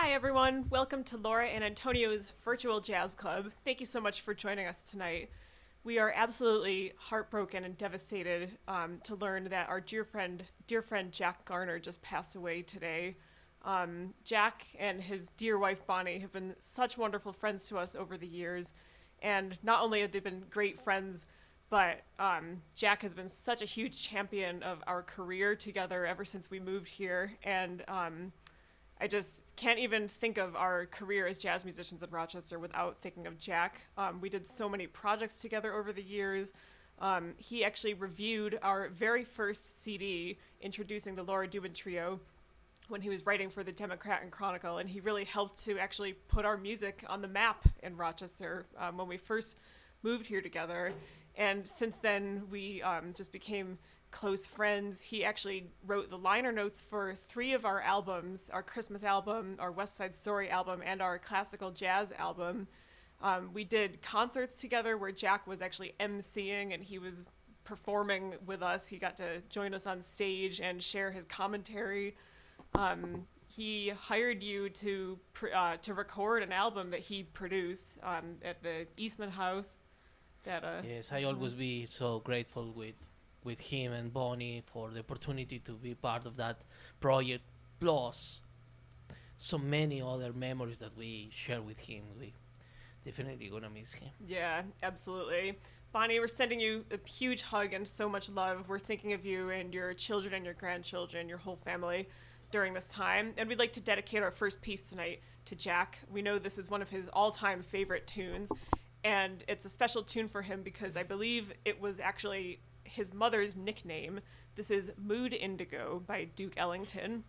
Hi, everyone. Welcome to Laura and Antonio's Virtual Jazz Club. Thank you so much for joining us tonight. We are absolutely heartbroken and devastated to learn that our dear friend Jack Garner just passed away today. Jack and his dear wife Bonnie have been such wonderful friends to us over the years, and not only have they been great friends, but Jack has been such a huge champion of our career together ever since we moved here, and I just can't even think of our career as jazz musicians in Rochester without thinking of Jack. We did so many projects together over the years. He actually reviewed our very first CD introducing the Laura Dubin Trio when he was writing for the Democrat and Chronicle, and he really helped to actually put our music on the map in Rochester when we first moved here together. And since then, we just became close friends. He actually wrote the liner notes for 3 of our albums: our Christmas album, our West Side Story album, and our classical jazz album. We did concerts together where Jack was actually emceeing and he was performing with us. He got to join us on stage and share his commentary. He hired you to record an album that he produced at the Eastman House. Yes, I always be so grateful with him and Bonnie for the opportunity to be part of that project, plus so many other memories that we share with him. We definitely gonna miss him. Yeah, absolutely. Bonnie, we're sending you a huge hug and so much love. We're thinking of you and your children and your grandchildren, your whole family during this time. And we'd like to dedicate our first piece tonight to Jack. We know this is one of his all-time favorite tunes, and it's a special tune for him because I believe it was actually his mother's nickname. This is Mood Indigo by Duke Ellington.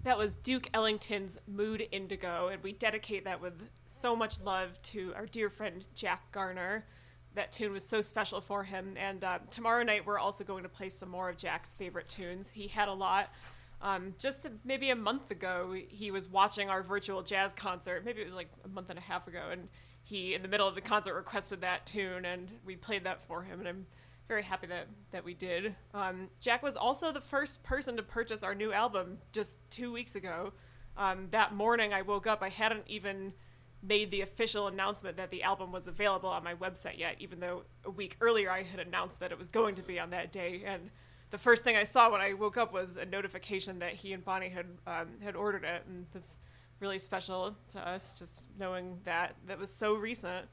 That was Duke Ellington's Mood Indigo, and we dedicate that with so much love to our dear friend Jack Garner. That tune was so special for him, and tomorrow night we're also going to play some more of Jack's favorite tunes. He had a lot. Just maybe a month ago, he was watching our virtual jazz concert. Maybe it was like a month and a half ago, and he, in the middle of the concert, requested that tune, and we played that for him, and I'm very happy that we did. Jack was also the first person to purchase our new album just 2 weeks ago. That morning I woke up, I hadn't even made the official announcement that the album was available on my website yet, even though a week earlier I had announced that it was going to be on that day. And the first thing I saw when I woke up was a notification that he and Bonnie had ordered it, and that's really special to us, just knowing that was so recent.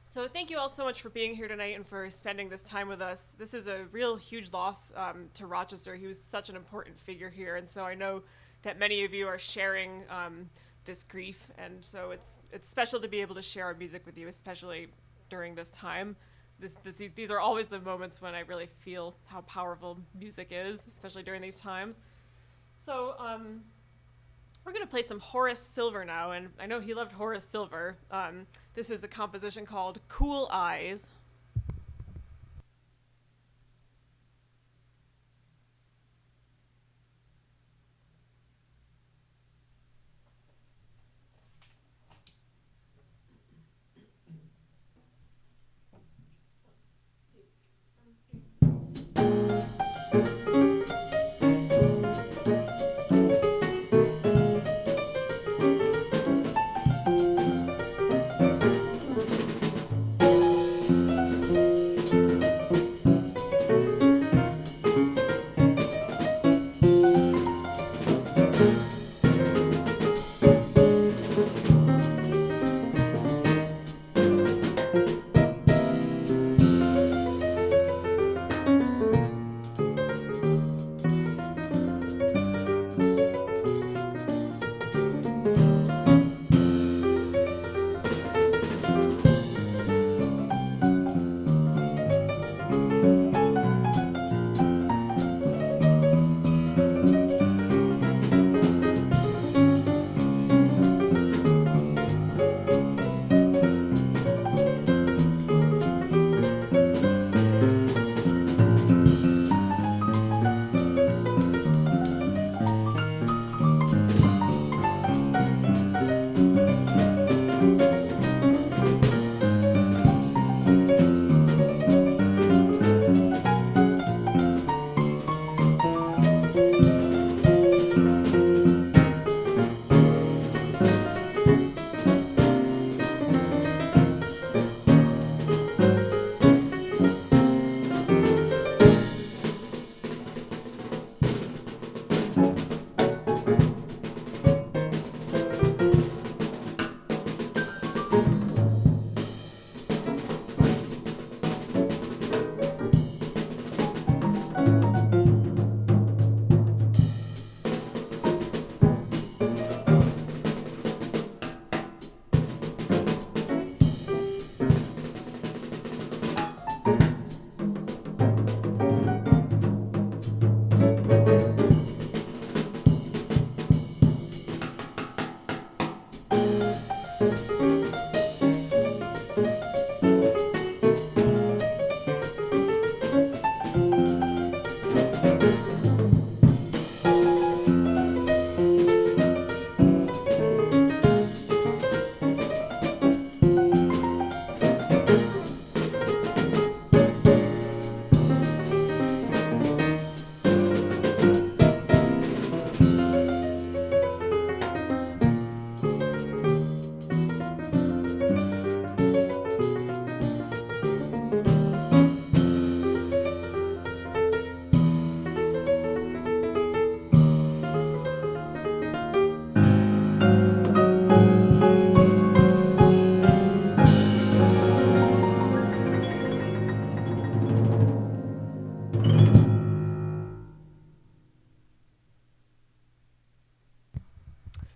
So thank you all so much for being here tonight and for spending this time with us. This is a real huge loss to Rochester. He was such an important figure here, and so I know that many of you are sharing this grief, and so it's special to be able to share our music with you, especially during this time. These are always the moments when I really feel how powerful music is, especially during these times. So we're going to play some Horace Silver now, and I know he loved Horace Silver. This is a composition called Cool Eyes.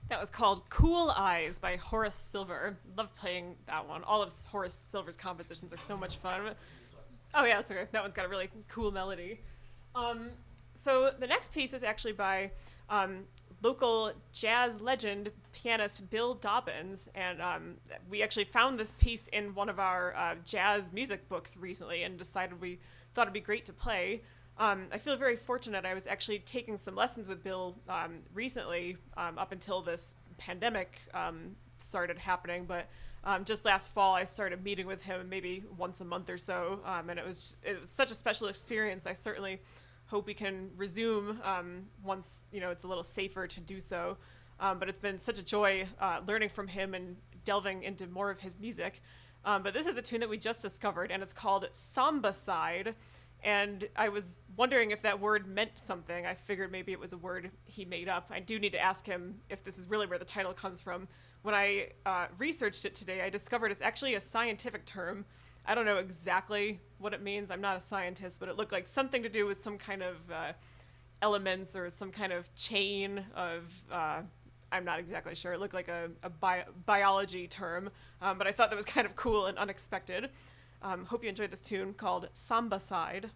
That was called Cool Eyes by Horace Silver. Love playing that one. All of Horace Silver's compositions are so much fun. Oh yeah, that's okay. That one's got a really cool melody. So the next piece is actually by local jazz legend pianist Bill Dobbins, and we actually found this piece in one of our jazz music books recently and decided we thought it'd be great to play. I feel very fortunate. I was actually taking some lessons with Bill recently, up until this pandemic started happening, but just last fall I started meeting with him maybe once a month or so, and it was such a special experience. I certainly hope we can resume once it's a little safer to do so. But it's been such a joy learning from him and delving into more of his music. But this is a tune that we just discovered, and it's called Samba Side. And I was wondering if that word meant something. I figured maybe it was a word he made up. I do need to ask him if this is really where the title comes from. When I researched it today, I discovered it's actually a scientific term. I don't know exactly what it means. I'm not a scientist, but it looked like something to do with some kind of elements or some kind of chain of, I'm not exactly sure. It looked like a biology term, but I thought that was kind of cool and unexpected. Hope you enjoyed this tune called Samba Side.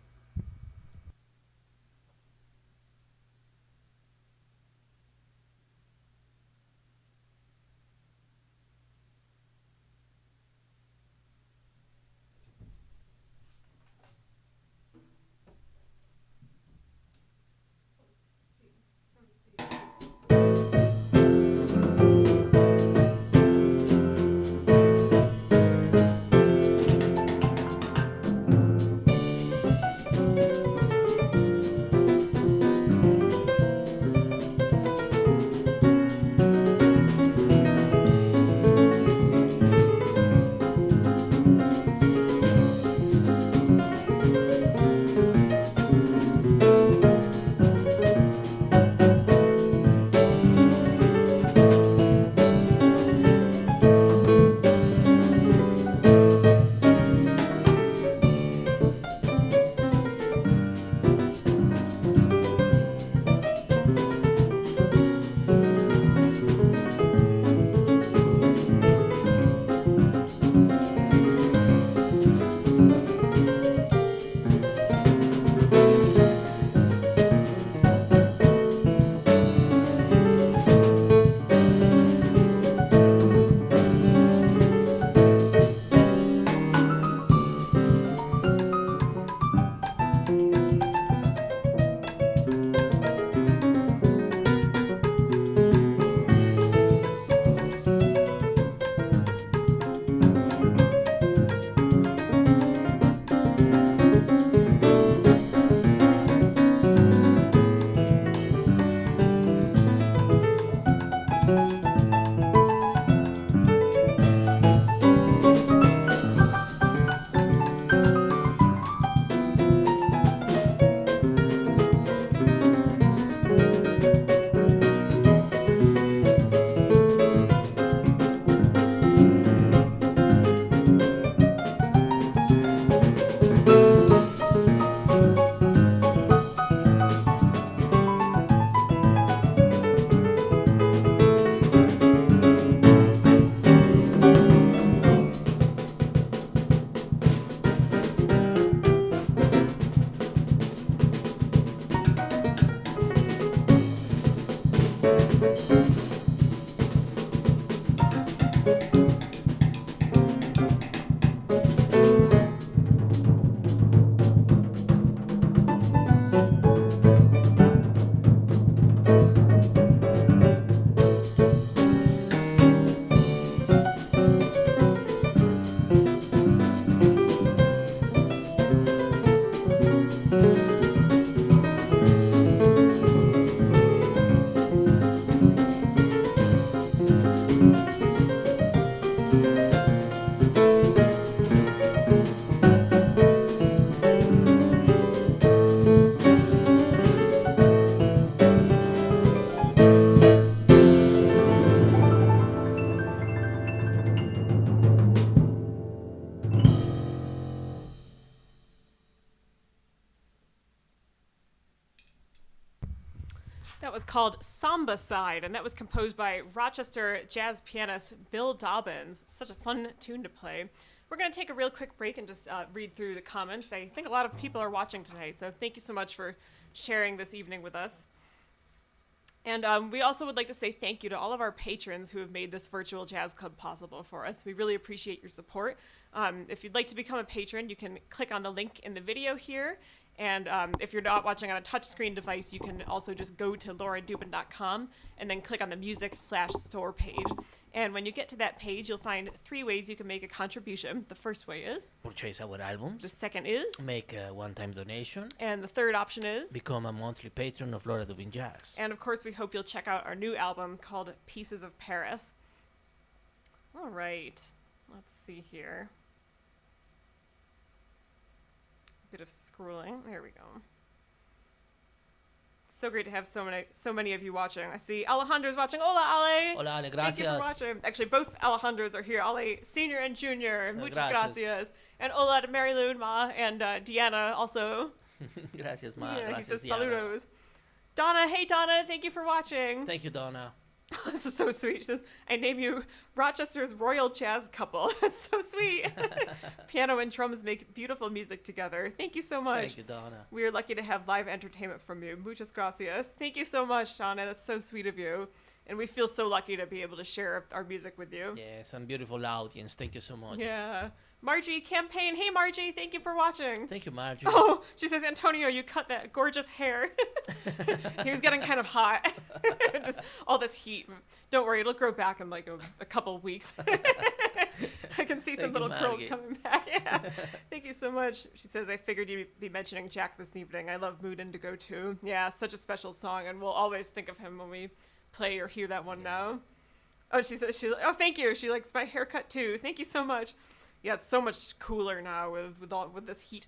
That was called Samba Side, and that was composed by Rochester jazz pianist Bill Dobbins. It's such a fun tune to play. We're going to take a real quick break and just read through the comments. I think a lot of people are watching today, so thank you so much for sharing this evening with us. And we also would like to say thank you to all of our patrons who have made this virtual jazz club possible for us. We really appreciate your support. If you'd like to become a patron, you can click on the link in the video here. And if you're not watching on a touchscreen device, you can also just go to lauradubin.com and then click on the music/store page. And when you get to that page, you'll find 3 ways you can make a contribution. The first way is Purchase our albums. The second is Make a one-time donation. And the third option is Become a monthly patron of Laura Dubin Jazz. And of course, we hope you'll check out our new album called Pieces of Paris. All right. Let's see here. Bit of scrolling. There we go. So great to have so many of you watching. I see Alejandro's watching. Hola, Ale. Hola, Ale. Gracias. Thank you for watching. Actually, both Alejandros are here. Ale Senior and Junior. Muchas gracias. And hola to Mary Lou, Ma, and Deanna also. Gracias, Ma. Yeah, Gracias, he says Diana. saludos. Donna, hey Donna, thank you for watching. Thank you, Donna. This is so sweet. She says, I name you Rochester's Royal Jazz Couple. That's so sweet. Piano and drums make beautiful music together. Thank you so much. Thank you, Donna. We are lucky to have live entertainment from you. Muchas gracias. Thank you so much, Donna. That's so sweet of you. And we feel so lucky to be able to share our music with you. Yes, and beautiful audience. Thank you so much. Yeah. Margie Campaign. Hey, Margie. Thank you for watching. Thank you, Margie. Oh, she says, Antonio, you cut that gorgeous hair. He was getting kind of hot. All this heat. Don't worry, it'll grow back in like a couple of weeks. I can see some little curls coming back. Yeah. Thank you so much. She says, I figured you'd be mentioning Jack this evening. I love Mood Indigo too. Yeah, such a special song, and we'll always think of him when we play or hear that one now. Oh, she says, oh, thank you. She likes my haircut too. Thank you so much. Yeah, it's so much cooler now with this heat.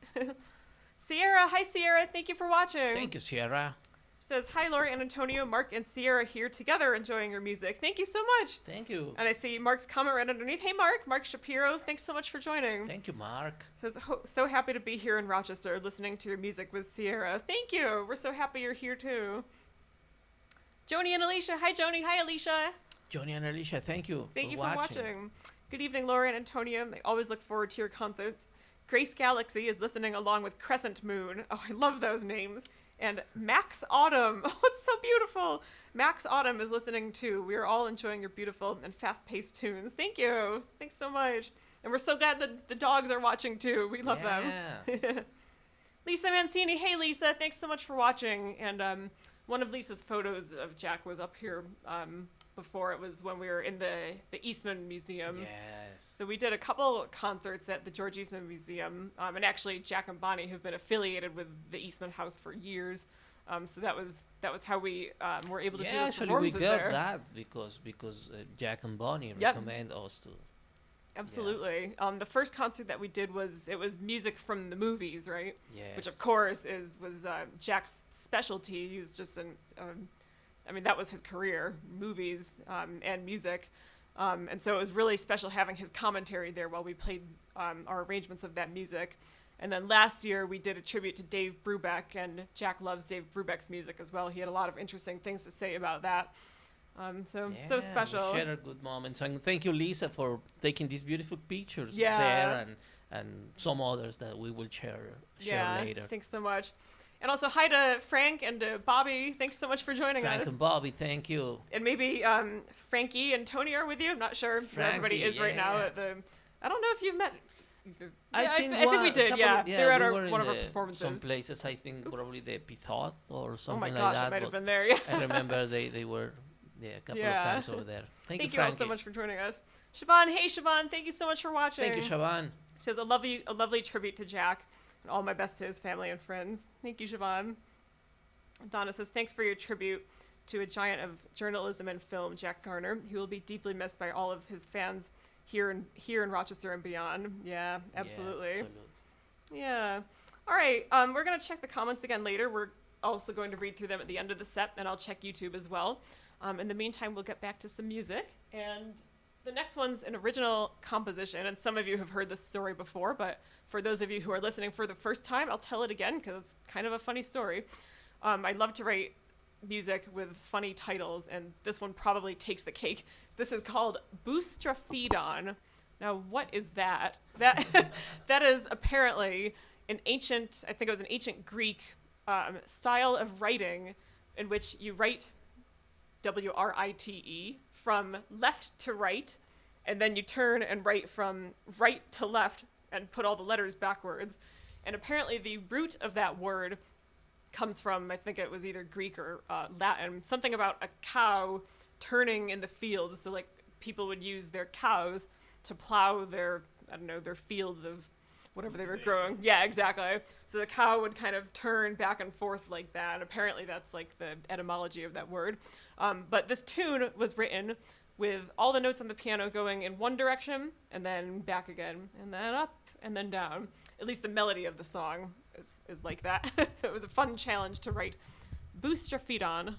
Sierra, hi Sierra, thank you for watching. Thank you, Sierra. She says, hi Laura and Antonio, Mark and Sierra here together enjoying your music. Thank you so much. Thank you. And I see Mark's comment right underneath. Hey Mark Shapiro, thanks so much for joining. Thank you, Mark. Says, so happy to be here in Rochester listening to your music with Sierra. Thank you. We're so happy you're here too. Joni and Alicia, hi Joni, hi Alicia. Joni and Alicia, thank you. Thank you for watching. Good evening, Laura and Antonio. I always look forward to your concerts. Grace Galaxy is listening along with Crescent Moon. Oh, I love those names. And Max Autumn. Oh, it's so beautiful. Max Autumn is listening too. We are all enjoying your beautiful and fast-paced tunes. Thank you. Thanks so much. And we're so glad that the dogs are watching too. We love them. Lisa Mancini. Hey, Lisa. Thanks so much for watching. And one of Lisa's photos of Jack was up here before. It was when we were in the Eastman Museum. Yes. So we did a couple concerts at the George Eastman Museum. And actually, Jack and Bonnie have been affiliated with the Eastman House for years. So that was how we were able to do those performances there. Yeah, actually, we got that because Jack and Bonnie recommend us to. Absolutely. Yeah. The first concert that we did was music from the movies, right? Yes. Which of course was Jack's specialty. He was just that was his career, movies and music. And so it was really special having his commentary there while we played our arrangements of that music. And then last year we did a tribute to Dave Brubeck, and Jack loves Dave Brubeck's music as well. He had a lot of interesting things to say about that. So special. We shared good moments, and thank you, Lisa, for taking these beautiful pictures there, and some others that we will share later. Thanks so much. And also hi to Frank and to Bobby. Thanks so much for joining us. Frank and Bobby, thank you. And maybe Frankie and Tony are with you. I'm not sure where everybody is right now at the. I don't know if you've met. I think we did. They're at one of our performances. Some places, I think probably the Pithot or something like that. Oh my gosh, it might have been there. Yeah. I remember they were. Yeah, a couple of times over there. Thank you all so much for joining us. Siobhan, hey Siobhan, thank you so much for watching. Thank you, Siobhan. She says a lovely tribute to Jack, and all my best to his family and friends. Thank you, Siobhan. Donna says, thanks for your tribute to a giant of journalism and film, Jack Garner. He will be deeply missed by all of his fans here in Rochester and beyond. Yeah, absolutely. Yeah. All right, we're gonna check the comments again later. We're also going to read through them at the end of the set, and I'll check YouTube as well. In the meantime, we'll get back to some music. And the next one's an original composition, and some of you have heard this story before, but for those of you who are listening for the first time, I'll tell it again because it's kind of a funny story. I love to write music with funny titles, and this one probably takes the cake. This is called Boustrophedon. Now, what is that? That is apparently an ancient Greek style of writing in which you write W-R-I-T-E, from left to right, and then you turn and write from right to left and put all the letters backwards. And apparently the root of that word comes from, I think it was either Greek or Latin, something about a cow turning in the fields. So like people would use their cows to plow their, I don't know, their fields of whatever they were growing. Yeah, exactly. So the cow would kind of turn back and forth like that. And apparently that's like the etymology of that word. But this tune was written with all the notes on the piano going in one direction and then back again and then up and then down. At least the melody of the song is like that. So it was a fun challenge to write Boustrophedon.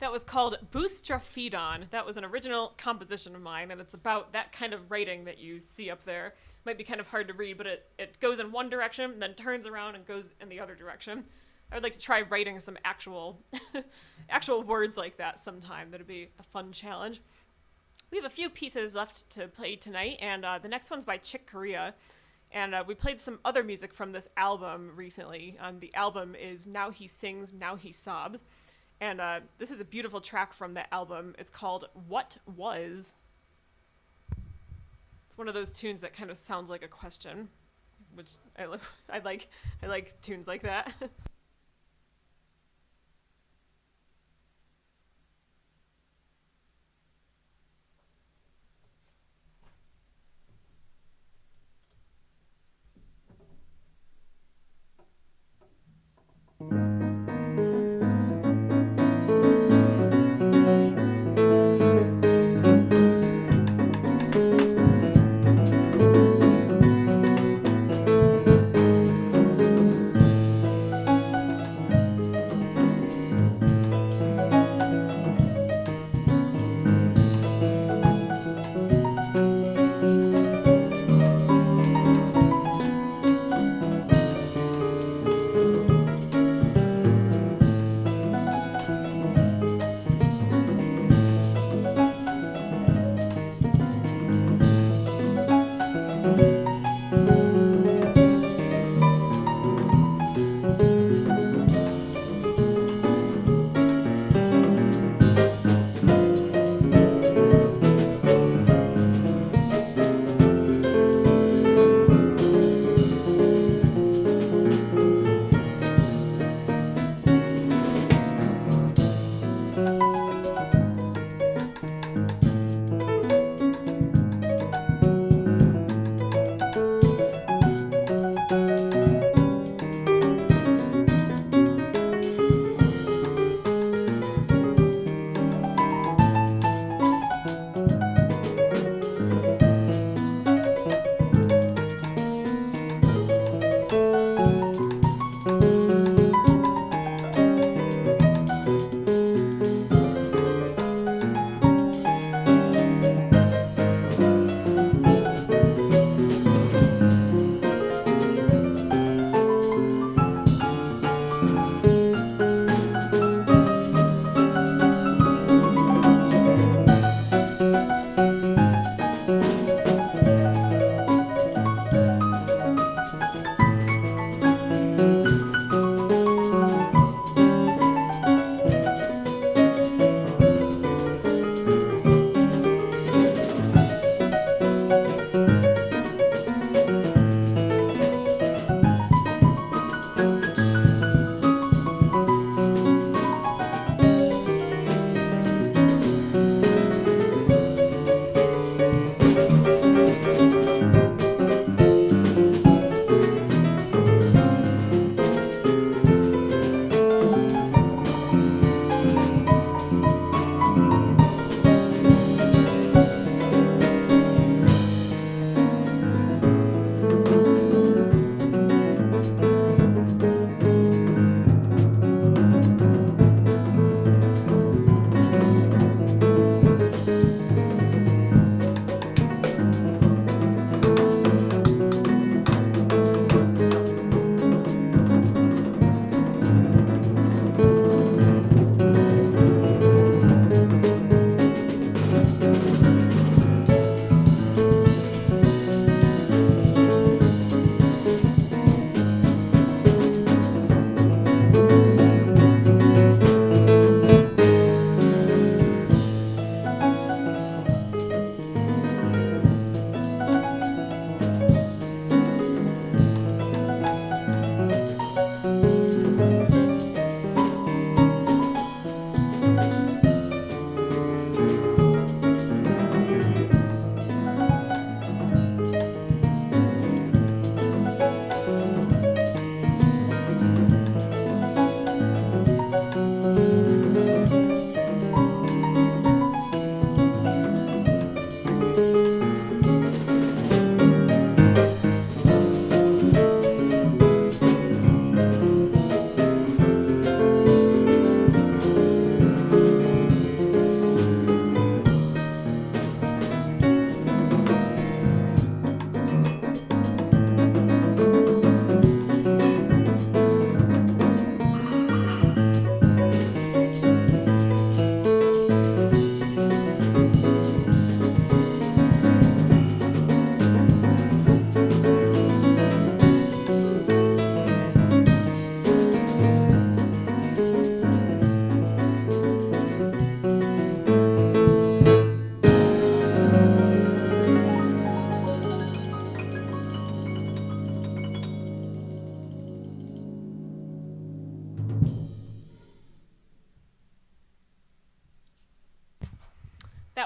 That was called Boustrophedon. That was an original composition of mine, and it's about that kind of writing that you see up there. Might be kind of hard to read, but it goes in one direction, then turns around and goes in the other direction. I would like to try writing some actual actual words like that sometime. That'd be a fun challenge. We have a few pieces left to play tonight, and the next one's by Chick Corea. And we played some other music from this album recently. The album is Now He Sings, Now He Sobs. And this is a beautiful track from that album. It's called What Was. It's one of those tunes that kind of sounds like a question, which I like tunes like that.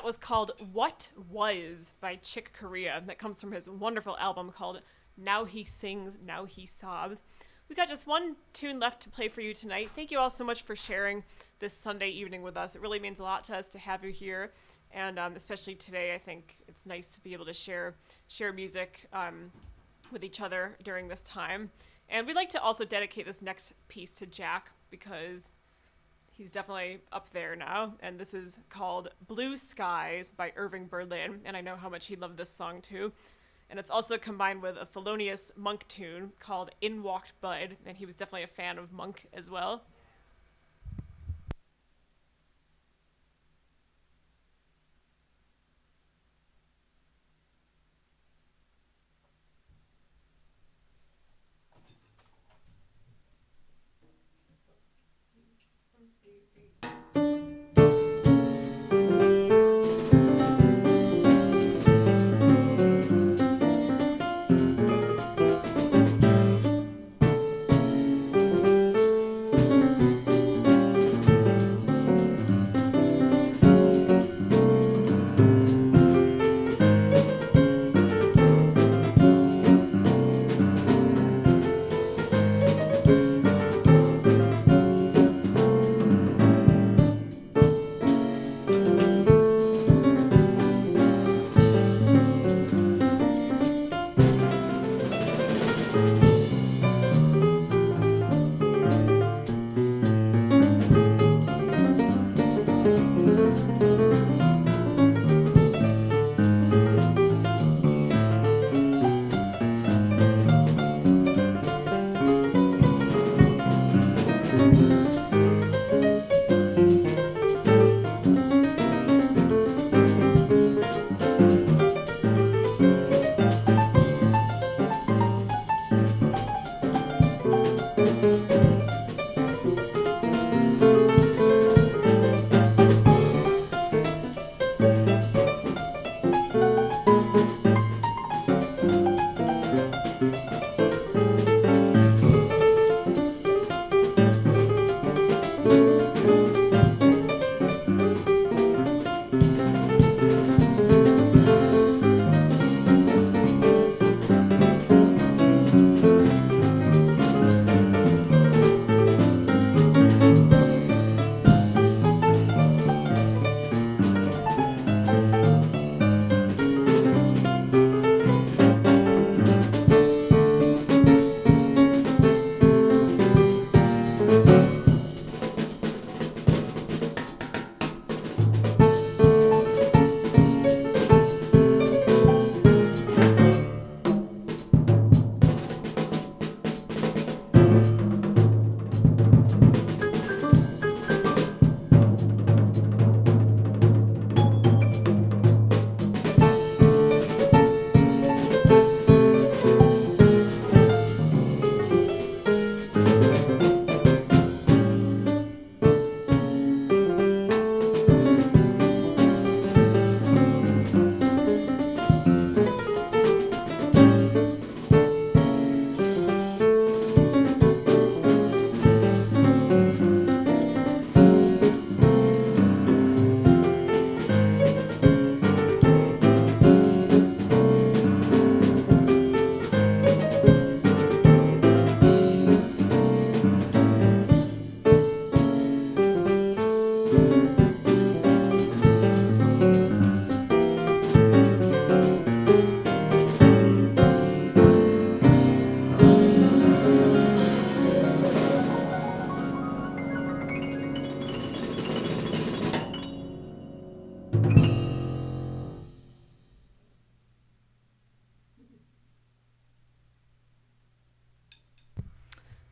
was called What Was by Chick Corea. That comes from his wonderful album called Now He Sings, Now He Sobs. We got just one tune left to play for you tonight. Thank you all so much for sharing this Sunday evening with us. It really means a lot to us to have you here. And especially today, I think it's nice to be able to share music with each other during this time. And we'd like to also dedicate this next piece to Jack because he's definitely up there now. And this is called Blue Skies by Irving Berlin. And I know how much he loved this song too. And it's also combined with a Thelonious Monk tune called In Walked Bud. And he was definitely a fan of Monk as well.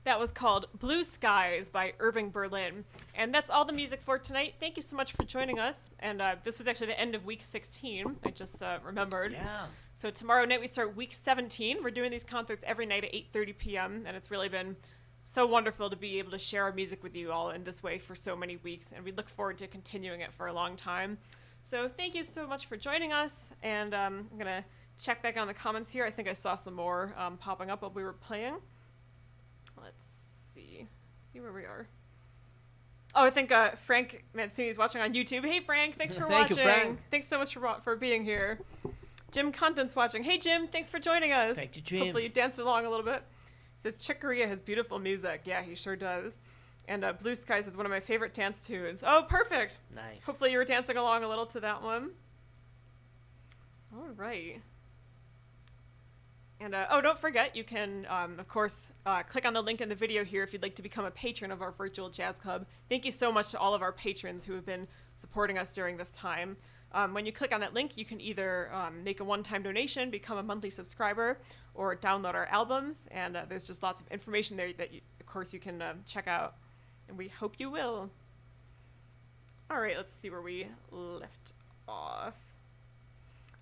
That was called Blue Skies by Irving Berlin. And that's all the music for tonight. Thank you so much for joining us. And this was actually the end of week 16. I just remembered. Yeah. So tomorrow night we start week 17. We're doing these concerts every night at 8:30 p.m. And it's really been so wonderful to be able to share our music with you all in this way for so many weeks. And we look forward to continuing it for a long time. So thank you so much for joining us. And I'm going to check back on the comments here. I think I saw some more popping up while we were playing. Let's see where we are. Oh, I think Frank Mancini is watching on YouTube. Hey, Frank, thanks for Thank watching. you, Frank. Thanks so much for being here. Jim Content's watching. Hey, Jim, thanks for joining us. Thank you, Jim. Hopefully you danced along a little bit. He says, Chick Corea has beautiful music. Yeah, he sure does. And Blue Skies is one of my favorite dance tunes. Oh, perfect. Nice. Hopefully you were dancing along a little to that one. All right. And, oh, don't forget, you can, of course, click on the link in the video here if you'd like to become a patron of our virtual jazz club. Thank you so much to all of our patrons who have been supporting us during this time. When you click on that link, you can either make a one-time donation, become a monthly subscriber, or download our albums. And there's just lots of information there that, of course, you can check out. And we hope you will. All right, let's see where we left off.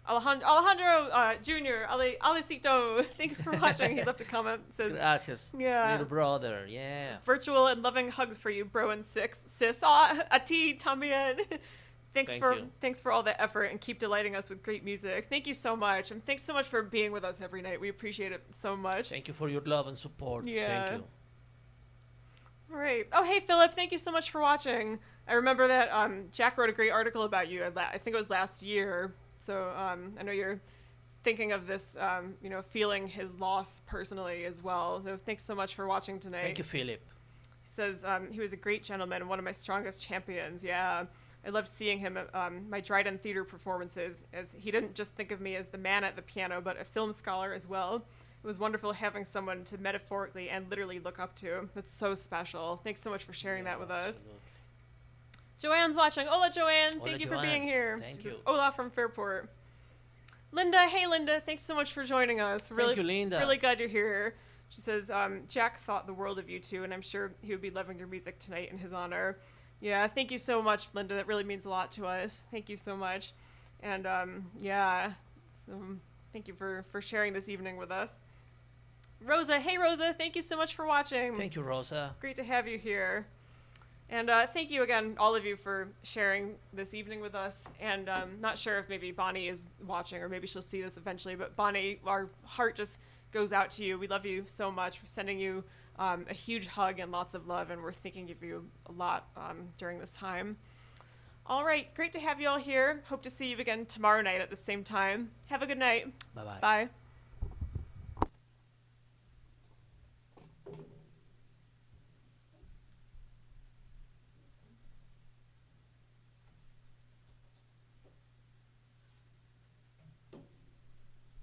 Alejandro Jr., Alicito, thanks for watching. He left a comment that says, Gracias, yeah, little brother, yeah. Virtual and loving hugs for you, bro and sis. A ti también. Thanks for all the effort and keep delighting us with great music. Thank you so much. And thanks so much for being with us every night. We appreciate it so much. Thank you for your love and support. Yeah. Thank you. All right. Oh, hey, Philip. Thank you so much for watching. I remember that Jack wrote a great article about you. I think it was last year. So I know you're thinking of this, feeling his loss personally as well. So thanks so much for watching tonight. Thank you, Philip. He says he was a great gentleman and one of my strongest champions. Yeah, I loved seeing him at my Dryden Theater performances, as he didn't just think of me as the man at the piano, but a film scholar as well. It was wonderful having someone to metaphorically and literally look up to. That's so special. Thanks so much for sharing that with us. Absolutely. Joanne's watching. Hola, Joanne. Hola, Thank you Joanne. for being here. Thank She you. says, Hola from Fairport. Linda. Hey, Linda. Thanks so much for joining us. Thank you, Linda. Really glad you're here. She says, Jack thought the world of you too, and I'm sure he would be loving your music tonight in his honor. Yeah, thank you so much, Linda. That really means a lot to us. Thank you so much. And, so thank you for sharing this evening with us. Rosa. Hey, Rosa. Thank you so much for watching. Thank you, Rosa. Great to have you here. And thank you again, all of you, for sharing this evening with us. And not sure if maybe Bonnie is watching, or maybe she'll see this eventually. But Bonnie, our heart just goes out to you. We love you so much. We're sending you a huge hug and lots of love, and we're thinking of you a lot during this time. All right, great to have you all here. Hope to see you again tomorrow night at the same time. Have a good night. Bye-bye. Bye.